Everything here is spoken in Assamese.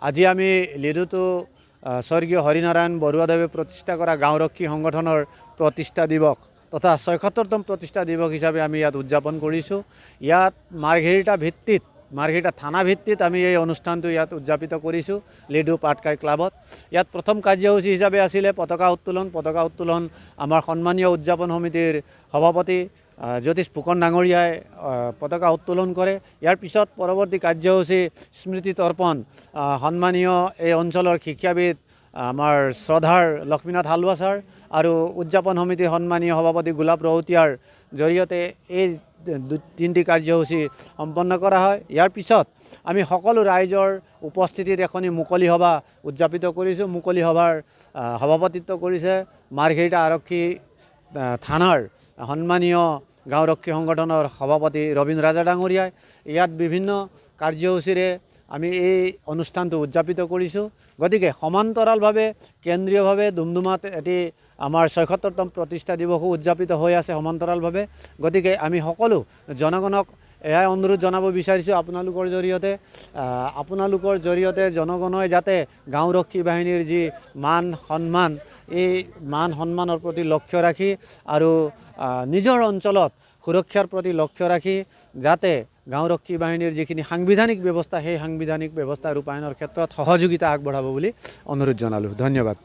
আজি আমি লিডুতো স্বৰ্গীয় হৰিনাৰায়ণ বড়ুয়াদেৱে প্ৰতিষ্ঠা কৰা গাঁওৰক্ষী সংগঠনৰ প্ৰতিষ্ঠা দিৱস তথা ৭৬তম প্ৰতিষ্ঠা দিৱস হিচাপে আমি ইয়াত উদযাপন কৰিছোঁ। ইয়াত মাৰ্ঘেৰিটা থানা ভিত্তিত আমি এই অনুষ্ঠানটো ইয়াত উদযাপিত কৰিছোঁ লিডু পাটকাই ক্লাবত। ইয়াত প্ৰথম কাৰ্যসূচী হিচাপে আছিলে পতাকা উত্তোলন। আমাৰ সন্মানীয় উদযাপন সমিতিৰ সভাপতি জ্যোতিষ ফুকন ডাঙৰীয়াই পতাকা উত্তোলন কৰে। ইয়াৰ পিছত পৰৱৰ্তী কাৰ্যসূচী স্মৃতি তৰ্পণ সন্মানীয় এই অঞ্চলৰ শিক্ষাবিদ আমাৰ শ্ৰদ্ধাৰ লক্ষ্মীনাথ হালুৱা ছাৰ আৰু উদযাপন সমিতিৰ সন্মানীয় সভাপতি গোলাপ ৰহতীয়াৰ জৰিয়তে এই তিনিটি কাৰ্যসূচী সম্পন্ন কৰা হয়। ইয়াৰ পিছত আমি সকলো ৰাইজৰ উপস্থিতিত এখনি মুকলি সভা উদযাপিত কৰিছোঁ। মুকলি সভাৰ সভাপতিত্ব কৰিছে মাৰ্ঘেৰিটা আৰক্ষী থানাৰ সন্মানীয় গাঁওৰক্ষী সংগঠনৰ সভাপতি ৰবীন ৰাজা ডাঙৰীয়াই। ইয়াত বিভিন্ন কাৰ্যসূচীৰে আমি এই অনুষ্ঠানটো উদযাপিত কৰিছোঁ। গতিকে সমান্তৰালভাৱে কেন্দ্ৰীয়ভাৱে ডুমডুমাত এটি আমাৰ ৭৬তম প্ৰতিষ্ঠা দিৱসো উদযাপিত হৈ আছে সমান্তৰালভাৱে। গতিকে আমি সকলো জনগণক এয়াই অনুৰোধ জনাব বিচাৰিছোঁ আপোনালোকৰ জৰিয়তে জনগণই যাতে গাঁওৰক্ষী বাহিনীৰ যি মান সন্মান এই মান সন্মানৰ প্ৰতি লক্ষ্য ৰাখি আৰু নিজৰ অঞ্চলত সুৰক্ষাৰ প্ৰতি লক্ষ্য ৰাখি যাতে গাঁওৰক্ষী বাহিনীৰ যিখিনি সাংবিধানিক ব্যৱস্থা সেই সাংবিধানিক ব্যৱস্থা ৰূপায়ণৰ ক্ষেত্ৰত সহযোগিতা আগবঢ়াব বুলি অনুৰোধ জনালোঁ। ধন্যবাদ।